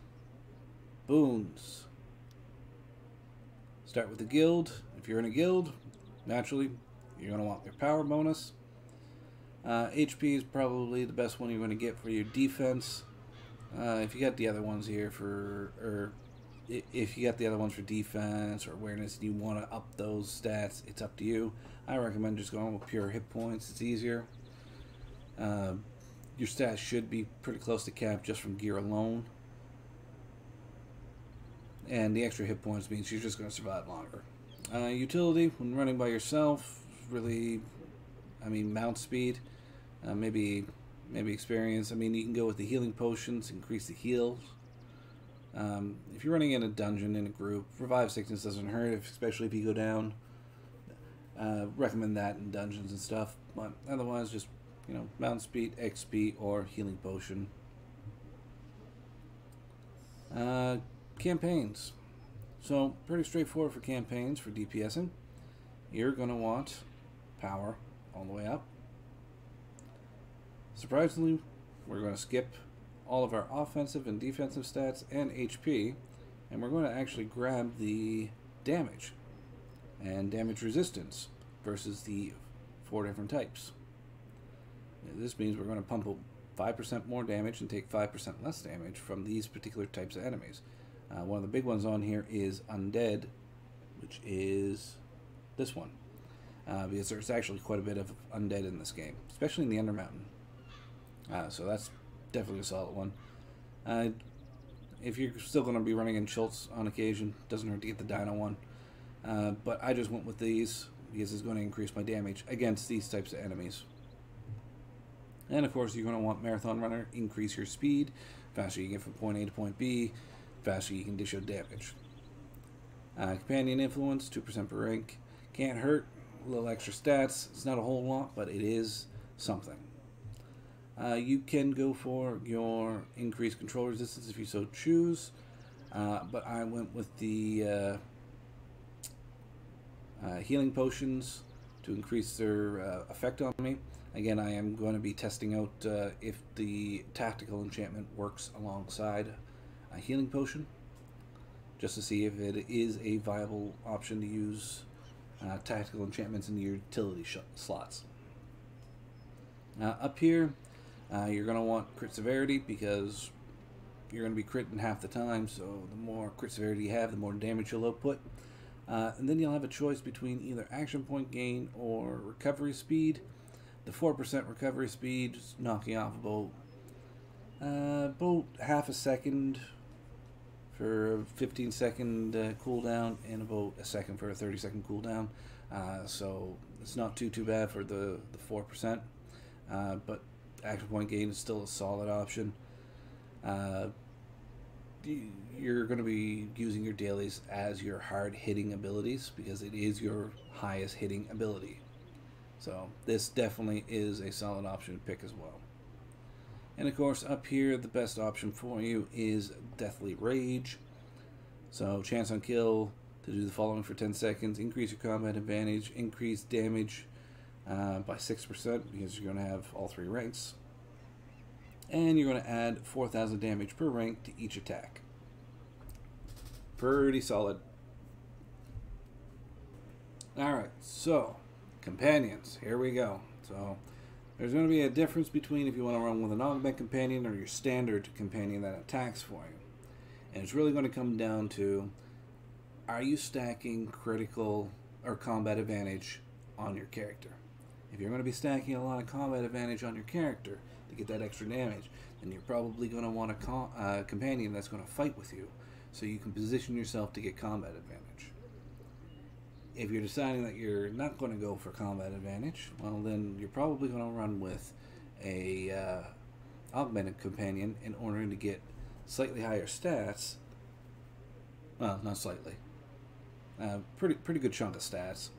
[SPEAKER 1] Boons. Start with the guild. If you're in a guild, naturally, you're going to want your power bonus. HP is probably the best one you're going to get for your defense. If you got the other ones here if you got the other ones for defense or awareness and you want to up those stats, it's up to you. I recommend just going with pure hit points. It's easier. Your stats should be pretty close to cap just from gear alone. And the extra hit points means you're just going to survive longer. Utility, when running by yourself, really, mount speed, maybe experience. You can go with the healing potions, increase the heals. If you're running in a dungeon in a group, Revive Sickness doesn't hurt, especially if you go down. Recommend that in dungeons and stuff, but otherwise just, mount speed, XP, or healing potion. Campaigns. So, pretty straightforward for campaigns for DPSing. You're going to want power all the way up. Surprisingly, we're going to skip all of our offensive and defensive stats and HP, and we're going to actually grab the damage and damage resistance versus the 4 different types. This means we're going to pump 5% more damage and take 5% less damage from these particular types of enemies. One of the big ones on here is Undead, which is this one, because there's actually quite a bit of Undead in this game, especially in the Undermountain. So that's definitely a solid one. If you're still going to be running in Schultz on occasion, doesn't hurt to get the Dino one. But I just went with these because it's going to increase my damage against these types of enemies. And of course, you're going to want Marathon Runner, increase your speed. Faster you get from point A to point B, faster you can dish out damage. Companion Influence, 2% per rank. Can't hurt, a little extra stats. It's not a whole lot, but it is something. You can go for your increased control resistance if you so choose, but I went with the healing potions to increase their effect on me. Again, I am going to be testing out if the tactical enchantment works alongside a healing potion, just to see if it is a viable option to use tactical enchantments in your utility slots. Up here, you're going to want crit severity because you're going to be critting half the time, so the more crit severity you have, the more damage you'll output. And then you'll have a choice between either action point gain or recovery speed. The 4% recovery speed is knocking off about half a second for a 15-second cooldown and about a second for a 30-second cooldown. So it's not too bad for the 4%. But action point gain is still a solid option. You're going to be using your dailies as your hard hitting abilities because it is your highest hitting ability. So this definitely is a solid option to pick as well. And of course up here the best option for you is Deathly Rage. So chance on kill to do the following for 10 seconds, increase your combat advantage, increase damage by 6% because you're going to have all 3 ranks. And you're going to add 4,000 damage per rank to each attack. Pretty solid. Alright, so companions, here we go. So there's going to be a difference between if you want to run with an augment companion or your standard companion that attacks for you. And it's really going to come down to, are you stacking critical or combat advantage on your character? If you're going to be stacking a lot of combat advantage on your character to get that extra damage, then you're probably going to want a companion that's going to fight with you, so you can position yourself to get combat advantage. If you're deciding that you're not going to go for combat advantage, well, then you're probably going to run with a augmented companion in order to get slightly higher stats. Well, not slightly. Pretty good chunk of stats.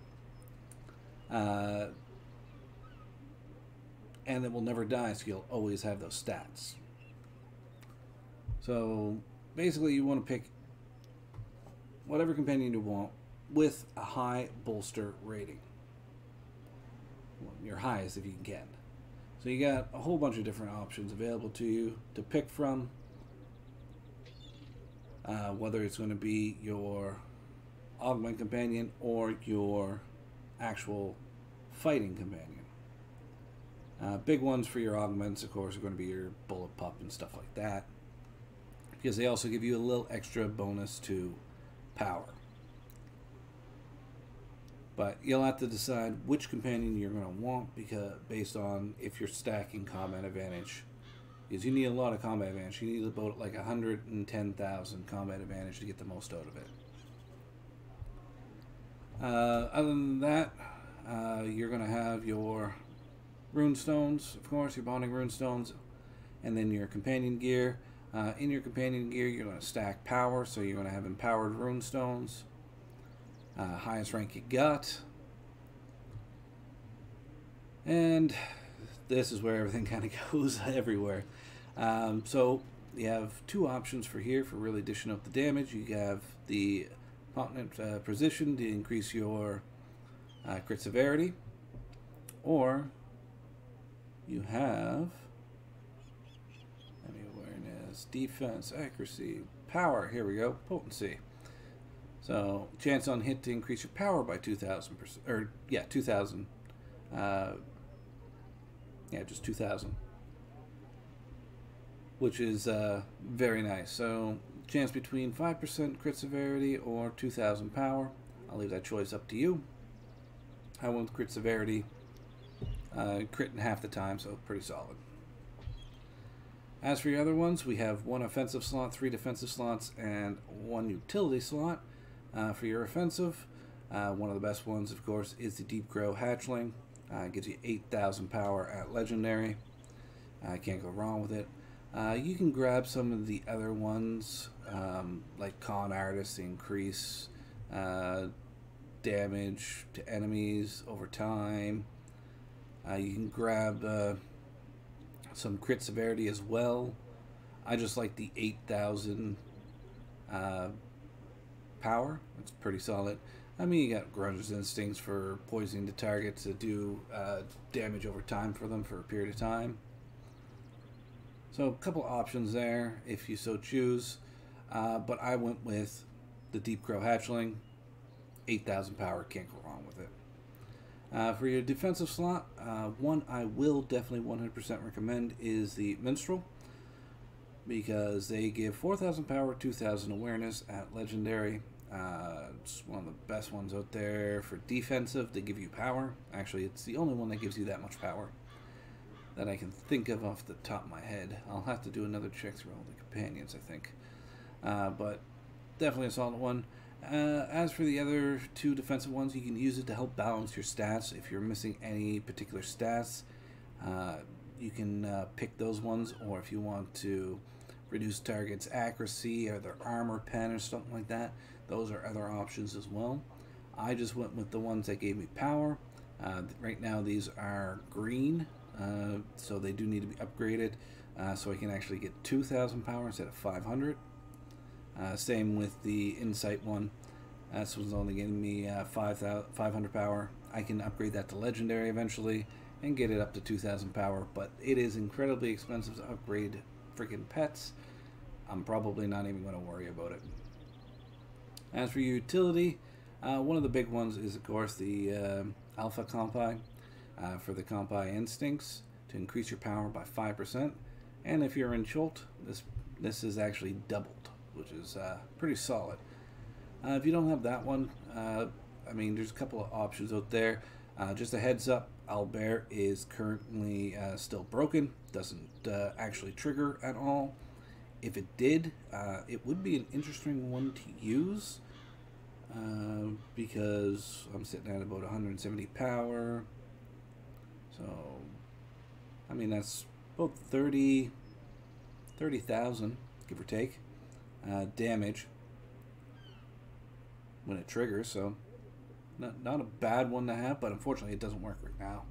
[SPEAKER 1] And it will never die, so you'll always have those stats. So basically you want to pick whatever companion you want with a high bolster rating. Well, your highest if you can. So you got a whole bunch of different options available to you to pick from. Whether it's going to be your augment companion or your actual fighting companion. Big ones for your augments, of course, are going to be your bullet pup and stuff like that, because they also give you a little extra bonus to power. But you'll have to decide which companion you're going to want, because based on if you're stacking combat advantage, because you need a lot of combat advantage. You need about like 110,000 combat advantage to get the most out of it. Other than that, you're going to have your rune stones, of course, your bonding rune stones, and then your companion gear. In your companion gear, you're going to stack power, so you're going to have empowered rune stones. Highest rank you got. And this is where everything kind of goes everywhere. So you have two options for here for really dishing out the damage. You have the Potent Precision to increase your crit severity, or you have awareness, defense, accuracy, power. Here we go, potency. So chance on hit to increase your power by 2,000%, or yeah, 2,000. Yeah, just 2,000, which is very nice. So chance between 5% crit severity or 2,000 power. I'll leave that choice up to you. I went with crit severity, crit in half the time, so pretty solid. As for your other ones, we have 1 offensive slot, 3 defensive slots, and 1 utility slot. For your offensive, one of the best ones, of course, is the Deep Crow Hatchling. Gives you 8,000 power at Legendary. Can't go wrong with it. You can grab some of the other ones, like Con Artist, to increase damage to enemies over time. You can grab some crit severity as well. I just like the 8,000 power. It's pretty solid. I mean, you got Grunger's Instincts for poisoning the targets to do damage over time for them for a period of time. So a couple options there if you so choose. But I went with the Deep Crow Hatchling. 8,000 power, can't go wrong with it. For your defensive slot, one I will definitely 100% recommend is the Minstrel, because they give 4,000 power, 2,000 awareness at Legendary. It's one of the best ones out there. For defensive, they give you power. Actually, it's the only one that gives you that much power that I can think of off the top of my head. I'll have to do another check through all the companions, I think. But definitely a solid one. As for the other 2 defensive ones, you can use it to help balance your stats. If you're missing any particular stats, you can pick those ones, or if you want to reduce target's accuracy or their armor pen or something like that, those are other options as well. I just went with the ones that gave me power. Right now these are green, so they do need to be upgraded, so I can actually get 2,000 power instead of 500. Same with the Insight one. This one's only getting me 500 power. I can upgrade that to Legendary eventually and get it up to 2,000 power, but it is incredibly expensive to upgrade freaking pets. I'm probably not even going to worry about it. As for your utility, one of the big ones is, of course, the Alpha Compi for the Compi Instincts to increase your power by 5%. And if you're in Chult, this is actually doubled, which is pretty solid. If you don't have that one, I mean, there's a couple of options out there. Just a heads up, Owlbear is currently still broken. Doesn't actually trigger at all. If it did, it would be an interesting one to use. Because I'm sitting at about 170 power. So, I mean, that's about 30,000, give or take, damage when it triggers. So, not a bad one to have, but unfortunately it doesn't work right now.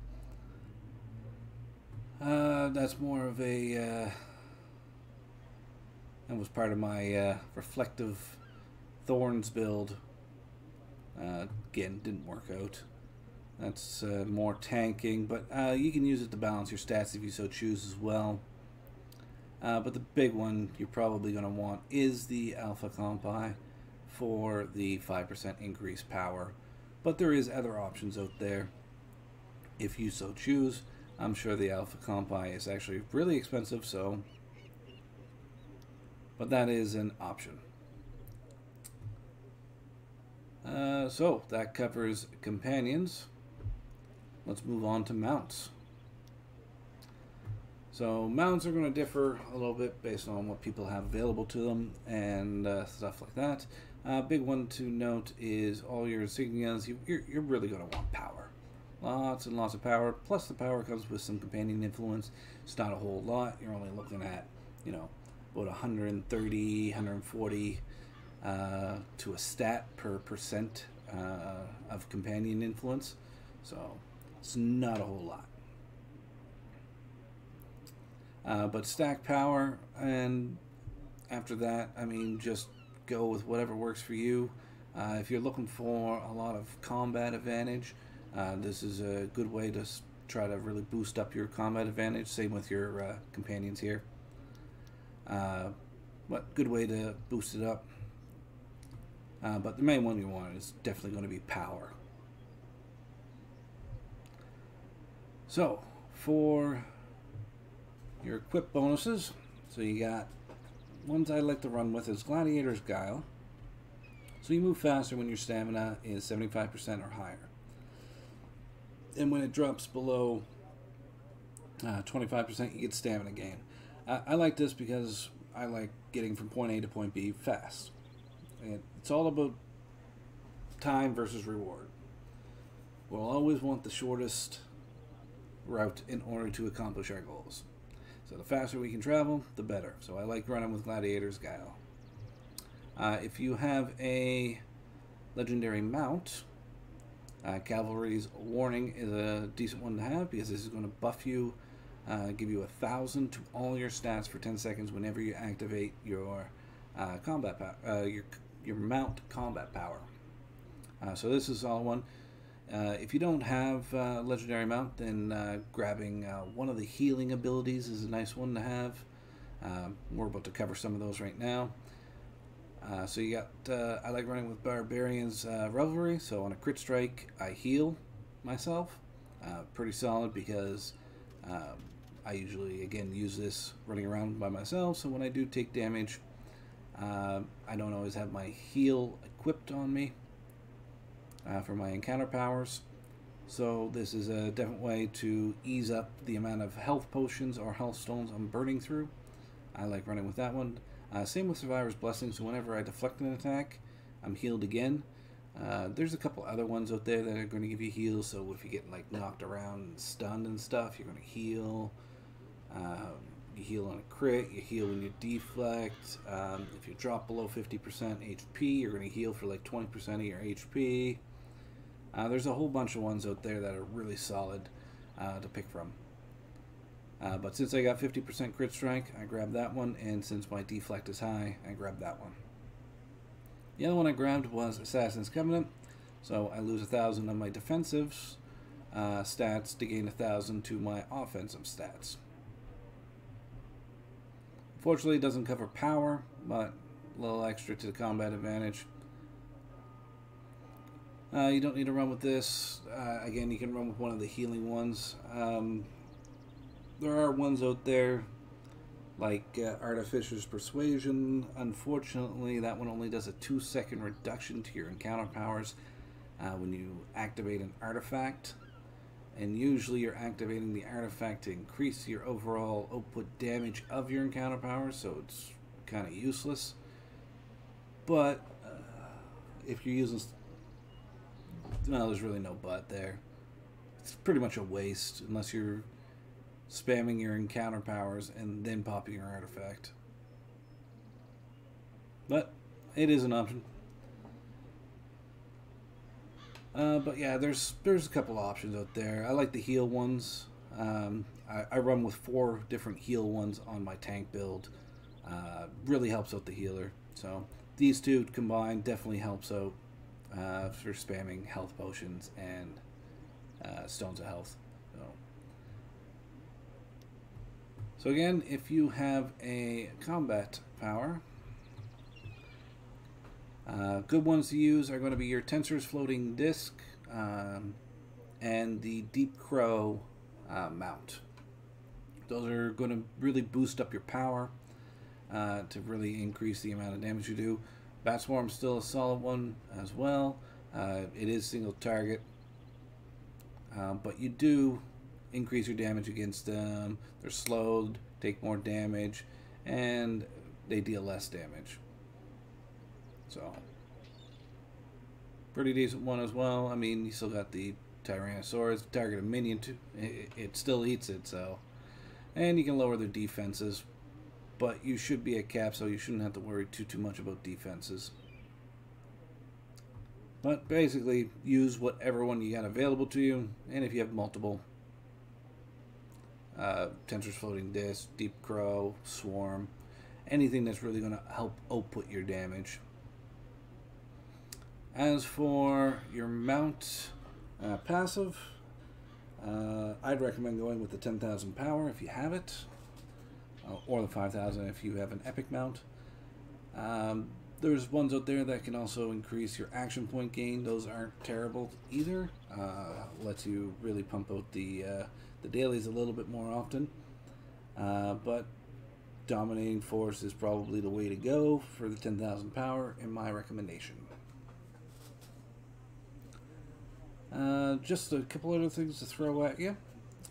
[SPEAKER 1] That's more of a, that was part of my reflective thorns build. Again, didn't work out. That's more tanking, but you can use it to balance your stats if you so choose as well. But the big one you're probably going to want is the Alpha Compi for the 5% increased power. But there is other options out there if you so choose. I'm sure the Alpha Compi is actually really expensive, so, but that is an option. So that covers companions. Let's move on to mounts. So mounts are going to differ a little bit based on what people have available to them and stuff like that. Big one to note is all your insignias. You're really going to want power. Lots and lots of power. Plus the power comes with some companion influence. It's not a whole lot. You're only looking at, you know, about 130, 140 to a stat per percent of companion influence. So it's not a whole lot. But stack power, and after that, I mean, just go with whatever works for you. If you're looking for a lot of combat advantage, this is a good way to try to really boost up your combat advantage. Same with your companions here. But good way to boost it up. But the main one you want is definitely going to be power. So, for your equip bonuses, so you got ones I like to run with is Gladiator's Guile. So you move faster when your stamina is 75% or higher. And when it drops below 25%, you get stamina gain. I like this because I like getting from point A to point B fast. And it's all about time versus reward. We'll always want the shortest route in order to accomplish our goals. So the faster we can travel, the better. So I like running with Gladiator's Guile. If you have a legendary mount, Cavalry's Warning is a decent one to have because this is going to buff you, give you 1,000 to all your stats for 10 seconds whenever you activate your combat power, your mount combat power. So this is all one. If you don't have legendary mount, then grabbing one of the healing abilities is a nice one to have. We're about to cover some of those right now. So you got, I like running with Barbarian's Revelry, so on a crit strike I heal myself. Pretty solid because I usually, again, use this running around by myself, so when I do take damage, I don't always have my heal equipped on me for my encounter powers. So this is a definite way to ease up the amount of health potions or health stones I'm burning through. I like running with that one. Same with Survivor's Blessing, so whenever I deflect an attack, I'm healed again. There's a couple other ones out there that are going to give you heals, so if you get like knocked around and stunned and stuff, you're going to heal. You heal on a crit, you heal when you deflect. If you drop below 50% HP, you're going to heal for like 20% of your HP. There's a whole bunch of ones out there that are really solid to pick from. But since I got 50% crit strike, I grabbed that one, and since my deflect is high, I grabbed that one. The other one I grabbed was Assassin's Covenant, so I lose 1,000 on my defensive stats to gain 1,000 to my offensive stats. Fortunately, it doesn't cover power, but a little extra to the combat advantage. You don't need to run with this. Again, you can run with one of the healing ones. There are ones out there like Artificer's Persuasion. Unfortunately, that one only does a 2-second reduction to your encounter powers when you activate an artifact. and usually you're activating the artifact to increase your overall output damage of your encounter power, so it's kind of useless. But if you're using, no, there's really no but there. It's pretty much a waste unless you're spamming your encounter powers and then popping your artifact. But it is an option. But yeah, there's a couple options out there. I like the heal ones. I run with 4 different heal ones on my tank build. Really helps out the healer. So these two combined definitely helps out for spamming health potions and stones of health. So again, if you have a combat power, good ones to use are going to be your Tensor's Floating Disc and the Deep Crow mount. Those are going to really boost up your power to really increase the amount of damage you do. Bat Swarm's still a solid one as well. It is single target, but you do increase your damage against them. They're slowed, take more damage, and they deal less damage. So, pretty decent one as well. I mean, you still got the Tyrannosaurus, target a minion too. It still eats it, so. And you can lower their defenses, but you should be at cap, so you shouldn't have to worry too much about defenses. But basically, use whatever one you got available to you, and if you have multiple, Tensor's Floating Disc, Deep Crow, Swarm, anything that's really going to help output your damage. As for your mount passive, I'd recommend going with the 10,000 power if you have it, or the 5,000 if you have an epic mount. There's ones out there that can also increase your action point gain. Those aren't terrible either. Lets you really pump out the dailies a little bit more often. But Dominating Force is probably the way to go for the 10,000 power in my recommendation. Just a couple other things to throw at you.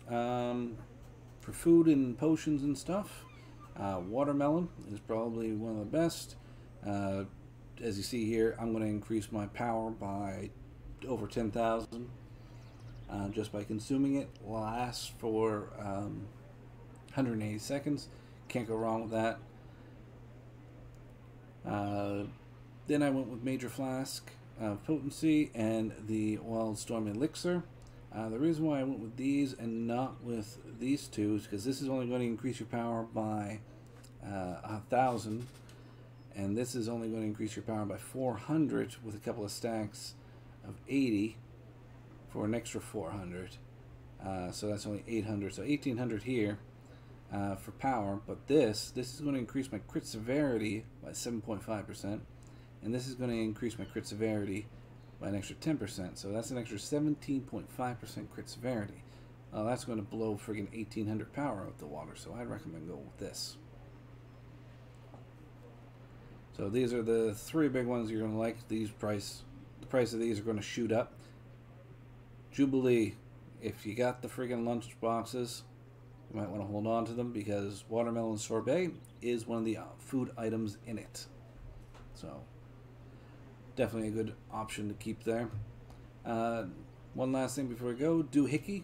[SPEAKER 1] For food and potions and stuff, watermelon is probably one of the best. As you see here, I'm going to increase my power by over 10,000 just by consuming it. Lasts for 180 seconds. Can't go wrong with that. Then I went with Major Flask of Potency and the Wild Storm Elixir. The reason why I went with these and not with these two is because this is only going to increase your power by 1,000, and this is only going to increase your power by 400 with a couple of stacks of 80 for an extra 400. So that's only 800, so 1,800 here for power. But this is going to increase my crit severity by 7.5%. And this is going to increase my crit severity by an extra 10%. So that's an extra 17.5% crit severity. That's going to blow friggin' 1,800 power out the water. So I'd recommend going with this. So these are the 3 big ones you're going to like. The price of these are going to shoot up. Jubilee, if you got the friggin' lunch boxes, you might want to hold on to them because watermelon sorbet is one of the food items in it. So definitely a good option to keep there. One last thing before we go, Doohickey.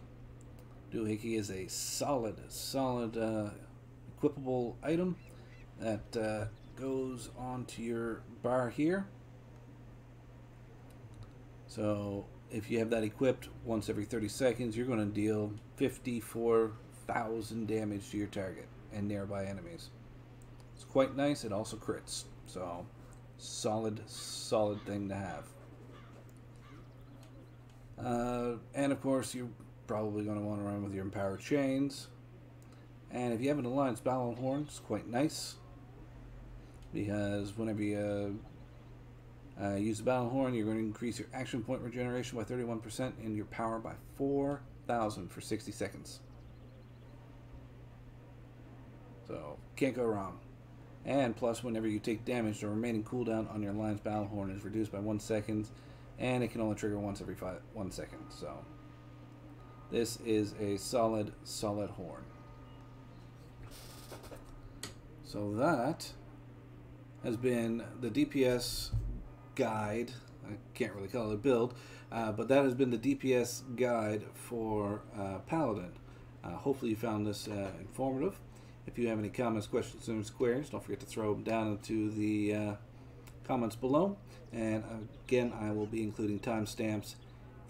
[SPEAKER 1] Doohickey is a solid equipable item that goes onto your bar here. So if you have that equipped, once every 30 seconds, you're going to deal 54,000 damage to your target and nearby enemies. It's quite nice. It also crits. So solid thing to have. And of course, you're probably going to want to run with your Empowered Chains. And if you have an Alliance Battle Horn, it's quite nice, because whenever you use the Battle Horn, you're going to increase your action point regeneration by 31% and your power by 4,000 for 60 seconds. So, can't go wrong. And plus, whenever you take damage, the remaining cooldown on your Alliance Battle Horn is reduced by 1 second, and it can only trigger once every 1 second. So, This is a solid horn. So that has been the DPS guide. I can't really call it a build, but that has been the DPS guide for Paladin. Hopefully you found this informative. If you have any comments, questions, and queries, don't forget to throw them down into the comments below. And again, I will be including timestamps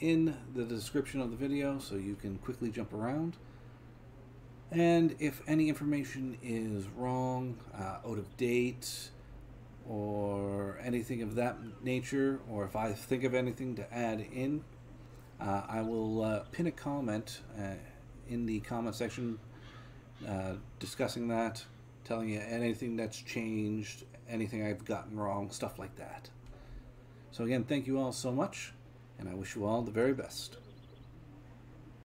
[SPEAKER 1] in the description of the video so you can quickly jump around. And if any information is wrong, out of date, or anything of that nature, or if I think of anything to add in, I will pin a comment in the comment section discussing that, telling you anything that's changed, anything I've gotten wrong, stuff like that. So again, thank you all so much, and I wish you all the very best.